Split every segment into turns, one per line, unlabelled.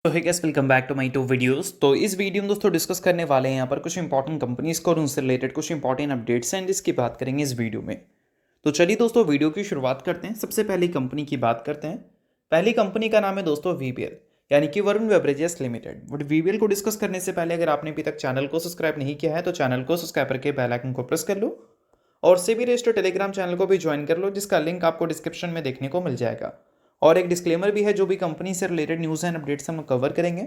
तो है guys, welcome back to my to videos. तो इस वीडियो में दोस्तों डिस्कस करने वाले हैं यहाँ पर कुछ इंपॉर्टेंट कंपनीज को और उनसे रिलेटेड कुछ इंपॉर्टेंट अपडेट्स हैं जिसकी बात करेंगे इस वीडियो में। तो चलिए दोस्तों वीडियो की शुरुआत करते हैं। सबसे पहली कंपनी की बात करते हैं। पहली कंपनी का नाम है दोस्तों वीबीएल, यानी कि Varun beverages limited. But VBL को डिस्कस करने से पहले अगर आपने अभी तक चैनल को सब्सक्राइब नहीं किया है तो चैनल को सब्सक्राइब करके बेल आइकन को प्रेस कर लो और सेबी रजिस्टर्ड टेलीग्राम चैनल को भी ज्वाइन कर लो, जिसका लिंक आपको डिस्क्रिप्शन में देखने को मिल जाएगा। और एक डिस्क्लेमर भी है, जो भी कंपनी से रिलेटेड न्यूज़ एंड अपडेट्स हम कवर करेंगे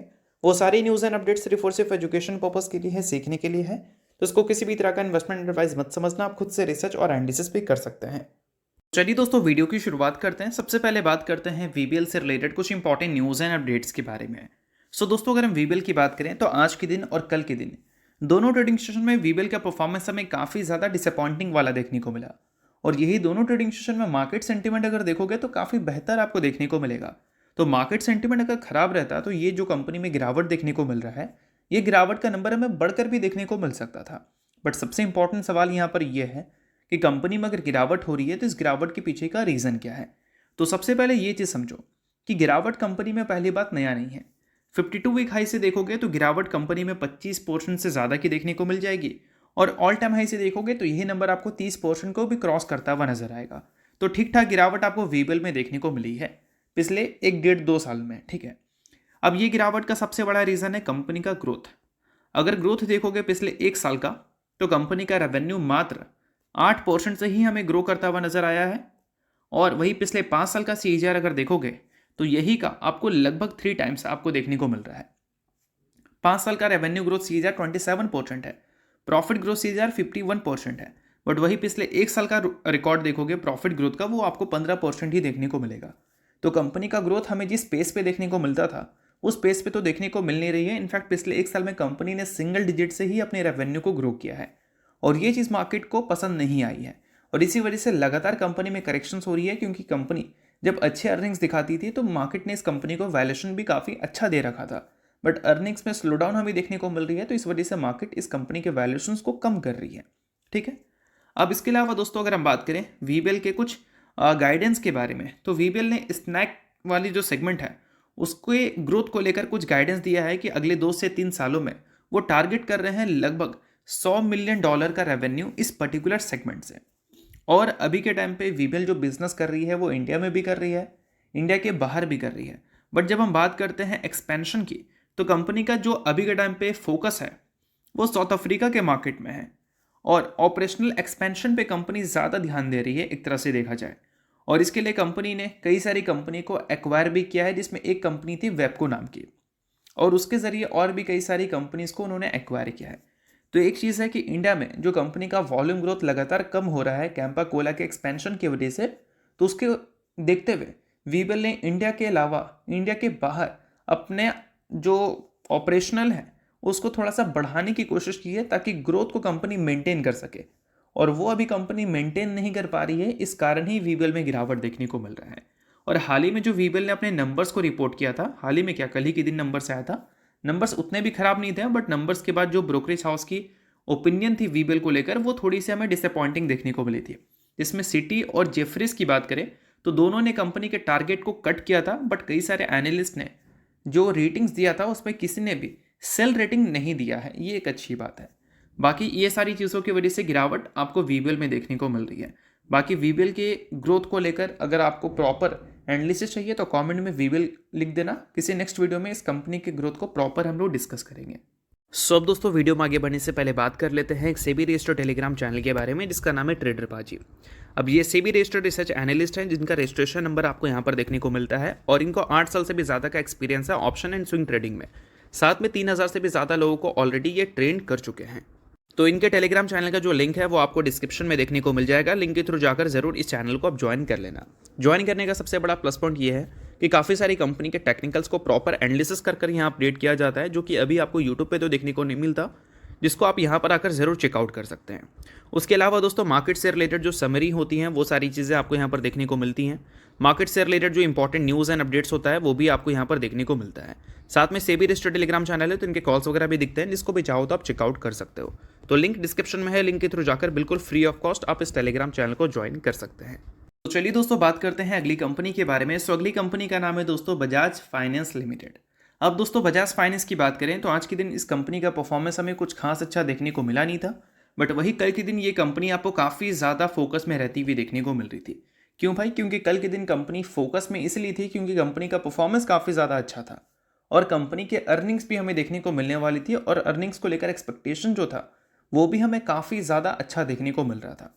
वो सारी न्यूज़ एंड अपडेट्स सिर्फ और सिर्फ एजुकेशन पर्पस के लिए है, सीखने के लिए है। तो इसको किसी भी तरह का इन्वेस्टमेंट एडवाइस मत समझना, आप खुद से रिसर्च और एनालिसिस भी कर सकते हैं। चलिए दोस्तों वीडियो की शुरुआत करते हैं। सबसे पहले बात करते हैं वीबीएल से रिलेटेड कुछ इंपॉर्टेंट न्यूज़ एंड अपडेट्स के बारे में। सो दोस्तों अगर हम वीबीएल की बात करें तो आज के दिन और कल के दिन दोनों ट्रेडिंग सेशन में वीबीएल का परफॉर्मेंस हमें काफ़ी ज़्यादा डिसअपॉइंटिंग वाला देखने को मिला। और यही दोनों ट्रेडिंग सेशन में मार्केट सेंटीमेंट अगर देखोगे तो काफ़ी बेहतर आपको देखने को मिलेगा। तो मार्केट सेंटीमेंट अगर खराब रहता तो ये जो कंपनी में गिरावट देखने को मिल रहा है, ये गिरावट का नंबर हमें बढ़कर भी देखने को मिल सकता था। बट सबसे इंपॉर्टेंट सवाल यहाँ पर यह है कि कंपनी में अगर गिरावट हो रही है तो इस गिरावट के पीछे का रीज़न क्या है। तो सबसे पहले ये चीज़ समझो कि गिरावट कंपनी में पहली बात नया नहीं है। 52 वीक हाई से देखोगे तो गिरावट कंपनी में 25% से ज़्यादा की देखने को मिल जाएगी और ऑल टाइम हाई से देखोगे तो यही नंबर आपको 30% को भी क्रॉस करता हुआ नजर आएगा। तो ठीक ठाक गिरावट आपको वीबीएल में देखने को मिली है पिछले 1-1.5-2 साल में। ठीक है, अब ये गिरावट का सबसे बड़ा रीज़न है कंपनी का ग्रोथ। अगर ग्रोथ देखोगे पिछले 1 साल का तो कंपनी का रेवेन्यू मात्र 8% से ही हमें ग्रो करता हुआ नजर आया है। और वही पिछले 5 साल का CAGR अगर देखोगे तो यही का आपको लगभग 3 टाइम्स आपको देखने को मिल रहा है। 5 साल का रेवेन्यू ग्रोथ CAGR 27% है, प्रॉफिट ग्रोथ CAGR 51% है। बट वही पिछले 1 साल का रिकॉर्ड देखोगे प्रॉफिट ग्रोथ का, वो आपको 15% ही देखने को मिलेगा। तो कंपनी का ग्रोथ हमें जिस पेस पे देखने को मिलता था उस पेस पे तो देखने को मिल नहीं रही है। इनफैक्ट पिछले 1 साल में कंपनी ने सिंगल डिजिट से ही अपने रेवेन्यू को ग्रो किया है और ये चीज़ मार्केट को पसंद नहीं आई है। और इसी वजह से लगातार कंपनी में करेक्शंस हो रही है, क्योंकि कंपनी जब अच्छे अर्निंग्स दिखाती थी तो मार्केट ने इस कंपनी को वैल्यूएशन भी काफ़ी अच्छा दे रखा था। बट अर्निंग्स में स्लो डाउन हमें देखने को मिल रही है, तो इस वजह से मार्केट इस कंपनी के वैल्यूएशंस को कम कर रही है। ठीक है, अब इसके अलावा दोस्तों अगर हम बात करें वीबीएल के कुछ गाइडेंस के बारे में, तो वीबीएल ने स्नैक वाली जो सेगमेंट है उसके ग्रोथ को लेकर कुछ गाइडेंस दिया है कि अगले 2 से 3 सालों में वो टारगेट कर रहे हैं लगभग $100 मिलियन का रेवेन्यू इस पर्टिकुलर सेगमेंट से। और अभी के टाइम पे वीबीएल जो बिजनेस कर रही है वो इंडिया में भी कर रही है, इंडिया के बाहर भी कर रही है। बट जब हम बात करते हैं एक्सपेंशन की तो कंपनी का जो अभी के टाइम पे फोकस है वो साउथ अफ्रीका के मार्केट में है और ऑपरेशनल एक्सपेंशन पे कंपनी ज़्यादा ध्यान दे रही है एक तरह से देखा जाए। और इसके लिए कंपनी ने कई सारी कंपनी को एक्वायर भी किया है, जिसमें एक कंपनी थी वेबको नाम की, और उसके ज़रिए और भी कई सारी कंपनीज़ को उन्होंने एक्वायर किया है। तो एक चीज़ है कि इंडिया में जो कंपनी का वॉल्यूम ग्रोथ लगातार कम हो रहा है कैंपा कोला के एक्सपेंशन की वजह से, तो उसके देखते हुए वीबीएल ने इंडिया के अलावा इंडिया के बाहर अपने जो ऑपरेशनल है उसको थोड़ा सा बढ़ाने की कोशिश की है ताकि ग्रोथ को कंपनी मेंटेन कर सके। और वो अभी कंपनी मेंटेन नहीं कर पा रही है, इस कारण ही वीबीएल में गिरावट देखने को मिल रहा है। और हाल ही में जो वीबीएल ने अपने नंबर्स को रिपोर्ट किया था, हाल ही में क्या कल ही के दिन नंबर्स आया था, नंबर्स उतने भी खराब नहीं थे, बट नंबर्स के बाद जो ब्रोकरेज हाउस की ओपिनियन थी वीबीएल को लेकर वो थोड़ी सी हमें डिसअपॉइंटिंग देखने को मिली थी। जिसमें सिटी और जेफरीज की बात करें तो दोनों ने कंपनी के टारगेट को कट किया था, बट कई सारे एनालिस्ट ने जो रेटिंग्स दिया था उसमें किसी ने भी सेल रेटिंग नहीं दिया है, ये एक अच्छी बात है। बाकी ये सारी चीज़ों की वजह से गिरावट आपको वीबीएल में देखने को मिल रही है। बाकी वीबीएल के ग्रोथ को लेकर अगर आपको प्रॉपर एनालिसिस चाहिए तो कमेंट में वीबीएल लिख देना, किसी नेक्स्ट वीडियो में इस कंपनी के ग्रोथ को प्रॉपर हम लोग डिस्कस करेंगे। सो अब दोस्तों वीडियो में आगे बढ़ने से पहले बात कर लेते हैं एक सेबी रजिस्टर्ड टेलीग्राम चैनल के बारे में जिसका नाम है ट्रेडर बाजी। अब ये सेबी रजिस्टर्ड रिसर्च एनालिस्ट हैं जिनका रजिस्ट्रेशन नंबर आपको यहाँ पर देखने को मिलता है और इनको 8 साल से भी ज़्यादा का एक्सपीरियंस है ऑप्शन एंड स्विंग ट्रेडिंग में। साथ में 3000 से भी ज़्यादा लोगों को ऑलरेडी ये ट्रेन कर चुके हैं। तो इनके टेलीग्राम चैनल का जो लिंक है वो आपको डिस्क्रिप्शन में देखने को मिल जाएगा, लिंक के थ्रू जाकर जरूर इस चैनल को आप ज्वाइन कर लेना। ज्वाइन करने का सबसे बड़ा प्लस पॉइंट ये है कि काफ़ी सारी कंपनी के टेक्निकल्स को प्रॉपर एनालिसिस कर यहाँ अपडेट किया जाता है, जो कि अभी आपको यूट्यूब पे तो देखने को नहीं मिलता, जिसको आप यहाँ पर आकर ज़रूर चेकआउट कर सकते हैं। उसके अलावा दोस्तों मार्केट से रिलेटेड जो समरी होती हैं वो सारी चीज़ें आपको यहाँ पर देखने को मिलती हैं। मार्केट से रिलेटेड जो इंपॉर्टेंट न्यूज़ एंड अपडेट्स होता है वो भी आपको यहाँ पर देखने को मिलता है। साथ में सेबी रजिस्टर्ड टेलीग्राम चैनल है तो इनके कॉल्स वगैरह भी दिखते हैं, जिसको भी चाहो तो आप चेकआउट कर सकते हो। तो लिंक डिस्क्रिप्शन में है, लिंक के थ्रू जाकर बिल्कुल फ्री ऑफ कॉस्ट आप इस टेलीग्राम चैनल को ज्वाइन कर सकते हैं। तो चलिए दोस्तों बात करते हैं अगली कंपनी के बारे में। सो अगली कंपनी का नाम है दोस्तों बजाज फाइनेंस लिमिटेड। अब दोस्तों बजाज फाइनेंस की बात करें तो आज के दिन इस कंपनी का परफॉर्मेंस हमें कुछ खास अच्छा देखने को मिला नहीं था। बट वही कल के दिन ये कंपनी आपको काफ़ी ज़्यादा फोकस में रहती हुई देखने को मिल रही थी। क्यों भाई? क्योंकि कल के दिन कंपनी फोकस में इसलिए थी क्योंकि कंपनी का परफॉर्मेंस काफ़ी ज़्यादा अच्छा था और कंपनी के अर्निंग्स भी हमें देखने को मिलने वाली थी और अर्निंग्स को लेकर एक्सपेक्टेशन जो था वो भी हमें काफ़ी ज़्यादा अच्छा देखने को मिल रहा था।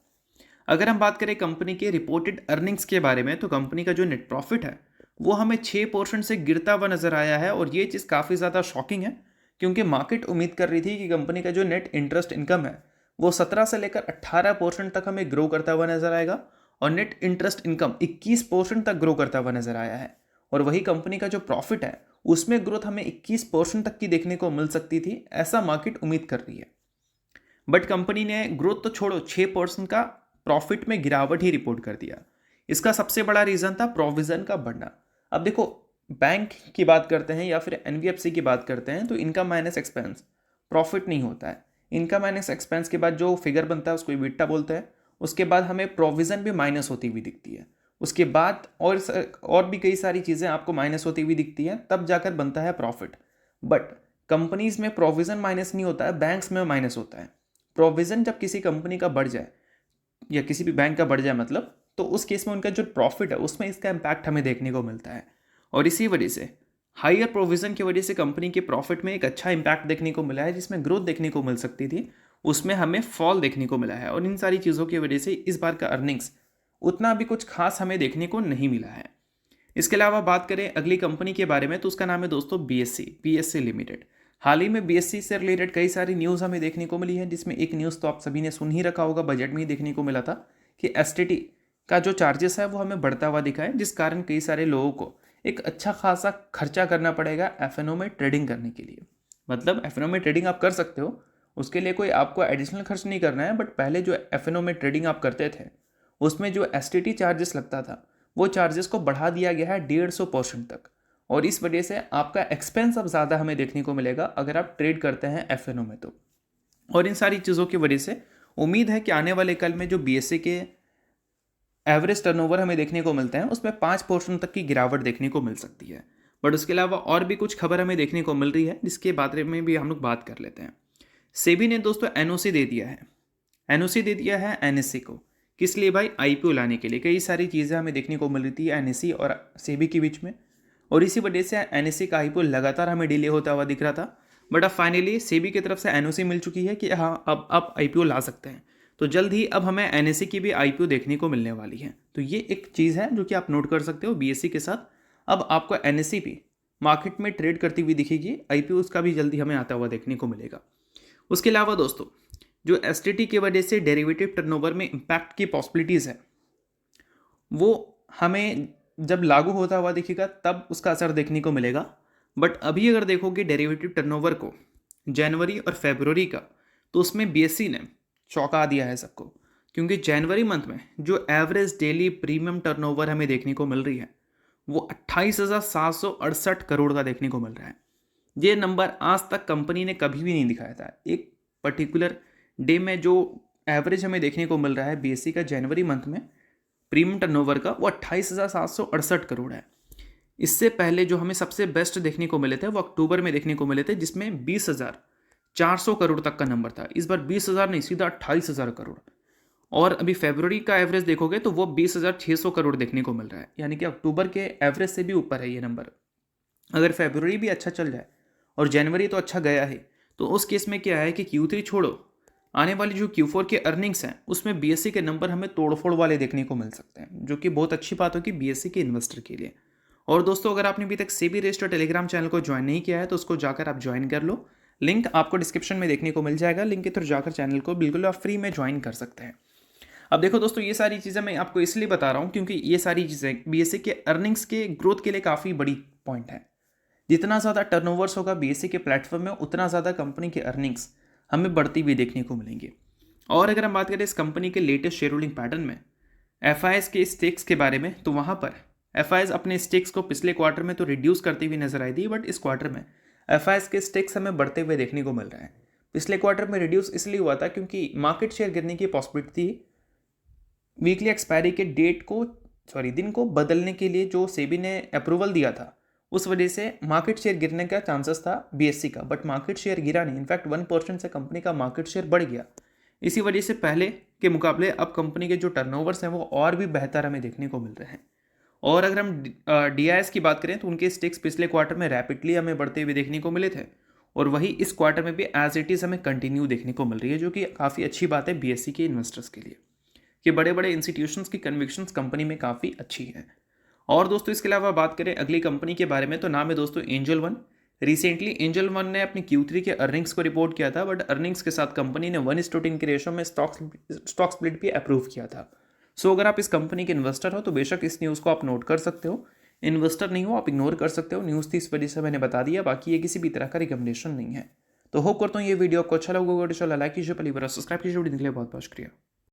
अगर हम बात करें कंपनी के रिपोर्टेड अर्निंग्स के बारे में तो कंपनी का जो नेट प्रॉफिट है वो हमें 6% से गिरता हुआ नजर आया है और ये चीज़ काफ़ी ज़्यादा शॉकिंग है क्योंकि मार्केट उम्मीद कर रही थी कि कंपनी का जो नेट इंटरेस्ट इनकम है वो 17 से लेकर 18% तक हमें ग्रो करता हुआ नजर आएगा और नेट इंटरेस्ट इनकम 21% तक ग्रो करता हुआ नजर आया है। और वही कंपनी का जो प्रॉफिट है उसमें ग्रोथ हमें 21% तक की देखने को मिल सकती थी, ऐसा मार्केट उम्मीद कर रही है। बट कंपनी ने ग्रोथ तो छोड़ो 6% का प्रॉफिट में गिरावट ही रिपोर्ट कर दिया। इसका सबसे बड़ा रीज़न था प्रोविज़न का बढ़ना। अब देखो, बैंक की बात करते हैं या फिर एनबीएफसी की बात करते हैं तो इनकम माइनस एक्सपेंस प्रॉफिट नहीं होता है। इनकम माइनस एक्सपेंस के बाद जो फिगर बनता है उसको इबिटा बोलते हैं। उसके बाद हमें प्रोविज़न भी माइनस होती हुई दिखती है। उसके बाद और भी कई सारी चीज़ें आपको माइनस होती हुई दिखती हैं, तब जाकर बनता है प्रॉफिट। बट कंपनीज में प्रोविज़न माइनस नहीं होता है, बैंक्स में माइनस होता है। प्रोविज़न जब किसी कंपनी का बढ़ जाए या किसी भी बैंक का बढ़ जाए मतलब, तो उस केस में उनका जो प्रॉफिट है उसमें इसका इम्पैक्ट हमें देखने को मिलता है। और इसी वजह से हायर प्रोविज़न की वजह से कंपनी के प्रॉफिट में एक अच्छा इम्पैक्ट देखने को मिला है, जिसमें ग्रोथ देखने को मिल सकती थी उसमें हमें फॉल देखने को मिला है। और इन सारी चीज़ों की वजह से इस बार का अर्निंग्स उतना भी कुछ खास हमें देखने को नहीं मिला है। इसके अलावा बात करें अगली कंपनी के बारे में तो उसका नाम है दोस्तों बीएससी लिमिटेड। हाल ही में बीएससी से रिलेटेड कई सारी न्यूज़ हमें देखने को मिली है, जिसमें एक न्यूज़ तो आप सभी ने सुन ही रखा होगा, बजट में ही देखने को मिला था कि एसटीटी का जो चार्जेस है वो हमें बढ़ता हुआ दिखा है, जिस कारण कई सारे लोगों को एक अच्छा खासा खर्चा करना पड़ेगा एफएनओ में ट्रेडिंग करने के लिए। मतलब एफएनओ में ट्रेडिंग आप कर सकते हो, उसके लिए कोई आपको एडिशनल खर्च नहीं करना है, बट पहले जो एफएनओ में ट्रेडिंग आप करते थे उसमें जो एसटीटी चार्जेस लगता था वो चार्जेस को बढ़ा दिया गया है 150% तक। और इस वजह से आपका एक्सपेंस अब ज़्यादा हमें देखने को मिलेगा अगर आप ट्रेड करते हैं एफएनओ में तो। और इन सारी चीज़ों की वजह से उम्मीद है कि आने वाले कल में जो बीएससी के एवरेज टर्नओवर हमें देखने को मिलते हैं उसमें 5% तक की गिरावट देखने को मिल सकती है। बट उसके अलावा और भी कुछ खबर हमें देखने को मिल रही है जिसके बारे में भी हम लोग बात कर लेते हैं। सेबी ने दोस्तों एनओसी दे दिया है। एनओसी दे दिया है एनएससी को। किस लिए भाई? आईपीओ लाने के लिए। कई सारी चीज़ें हमें देखने को मिल रही थी एनएससी और सेबी के बीच में, और इसी वजह से एनएससी का आईपीओ लगातार हमें डिले होता हुआ दिख रहा था। बट अब फाइनली सेबी की तरफ से एनओसी मिल चुकी है कि हाँ अब आप आईपीओ ला सकते हैं। तो जल्द ही अब हमें एनएससी की भी आईपीओ देखने को मिलने वाली है। तो ये एक चीज़ है जो कि आप नोट कर सकते हो बीएससी के साथ। अब आपको एनएससी भी मार्केट में ट्रेड करती हुई दिखेगी, आईपीओ उसका भी जल्दी हमें आता हुआ देखने को मिलेगा। उसके अलावा दोस्तों जो एसटीटी की वजह से डेरिवेटिव टर्नओवर में इम्पैक्ट की पॉसिबिलिटीज़ है वो हमें जब लागू होता हुआ दिखेगा तब उसका असर देखने को मिलेगा। बट अभी अगर देखोगे डेरिवेटिव टर्नओवर को जनवरी और फरवरी का, तो उसमें बीएससी ने चौंका दिया है सबको, क्योंकि जनवरी मंथ में जो एवरेज डेली प्रीमियम टर्नओवर हमें देखने को मिल रही है वो 28,768 करोड़ का देखने को मिल रहा है। ये नंबर आज तक कंपनी ने कभी भी नहीं दिखाया था। एक पर्टिकुलर डे में जो एवरेज हमें देखने को मिल रहा है बीएससी का जनवरी मंथ में प्रीमियम टर्नओवर का, वो 28,768 करोड़ है। इससे पहले जो हमें सबसे बेस्ट देखने को मिले थे वो अक्टूबर में देखने को मिले थे, जिसमें 20,400 करोड़ तक का नंबर था। इस बार 20,000 नहीं, सीधा 28,000 करोड़। और अभी फरवरी का एवरेज देखोगे तो वो 20,600 करोड़ देखने को मिल रहा है, यानी कि अक्टूबर के एवरेज से भी ऊपर है ये नंबर। अगर फरवरी भी अच्छा चल जाए और जनवरी तो अच्छा गया है, तो उस केस में क्या है कि Q3 छोड़ो, आने वाली जो Q4 के अर्निंग्स हैं उसमें बीएससी के नंबर हमें तोड़फोड़ वाले देखने को मिल सकते हैं, जो कि बहुत अच्छी बात होगी बीएससी के इन्वेस्टर के लिए। और दोस्तों अगर आपने अभी तक सेबी रजिस्टर्ड टेलीग्राम चैनल को ज्वाइन नहीं किया है तो उसको जाकर आप ज्वाइन कर लो। लिंक आपको डिस्क्रिप्शन में देखने को मिल जाएगा। लिंक के थ्रू जाकर चैनल को बिल्कुल आप फ्री में ज्वाइन कर सकते हैं। अब देखो दोस्तों, ये सारी चीज़ें मैं आपको इसलिए बता रहा हूँ क्योंकि ये सारी चीज़ें बीएससी के अर्निंग्स के ग्रोथ के लिए काफ़ी बड़ी पॉइंट है। जितना ज़्यादा टर्नओवर्स होगा बीएससी के प्लेटफॉर्म में, उतना ज़्यादा कंपनी के अर्निंग्स हमें बढ़ती हुई देखने को मिलेंगे। और अगर हम बात करें इस कंपनी के लेटेस्ट शेयर होल्डिंग पैटर्न में एफआईएस के स्टेक्स के बारे में, तो वहाँ पर एफआईएस अपने स्टेक्स को पिछले क्वार्टर में तो रिड्यूस करती हुई नजर आई थी, बट इस क्वार्टर में एफआईएस के स्टेक्स हमें बढ़ते हुए देखने को मिल रहे हैं। पिछले क्वार्टर में रिड्यूस इसलिए हुआ था क्योंकि मार्केट शेयर गिरने की पॉसिबिलिटी थी। वीकली एक्सपायरी के दिन को बदलने के लिए जो सेबी ने अप्रूवल दिया था उस वजह से मार्केट शेयर गिरने का चांसेस था बीएससी का, बट मार्केट शेयर गिरा नहीं, इनफैक्ट 1% से कंपनी का मार्केट शेयर बढ़ गया। इसी वजह से पहले के मुकाबले अब कंपनी के जो टर्नओवर्स हैं वो और भी बेहतर हमें देखने को मिल रहे हैं। और अगर हम डीआईएस की बात करें तो उनके स्टेक्स पिछले क्वार्टर में रैपिडली हमें बढ़ते हुए देखने को मिले थे, और वही इस क्वार्टर में भी एज इट इज़ हमें कंटिन्यू देखने को मिल रही है, जो कि काफ़ी अच्छी बात है बीएससी के इन्वेस्टर्स के लिए कि बड़े बड़े इंस्टीट्यूशंस की कन्विक्शंस कंपनी में काफ़ी अच्छी है। और दोस्तों इसके अलावा बात करें अगली कंपनी के बारे में तो नाम है दोस्तों angel one. Recently angel one ने अपनी Q3 के अर्निंग्स को रिपोर्ट किया था, बट अर्निंग्स के साथ कंपनी ने 1:10 के रेशो में स्टॉक स्प्लिट भी अप्रूव किया था। सो अगर आप इस कंपनी के इन्वेस्टर हो तो बेशक इस न्यूज़ को आप नोट कर सकते हो, इन्वेस्टर नहीं हो आप इग्नोर कर सकते हो, न्यूज़ थी इस वजह से मैंने बता दिया, बाकी ये किसी भी तरह का रिकमेंडेशन नहीं है। तो होप करता हूँ ये वीडियो आपको अच्छा लगा होगा, तो चलो लाइक कीजिए, पहली बार सब्सक्राइब कीजिए, वीडियो के लिए बहुत बहुत शुक्रिया।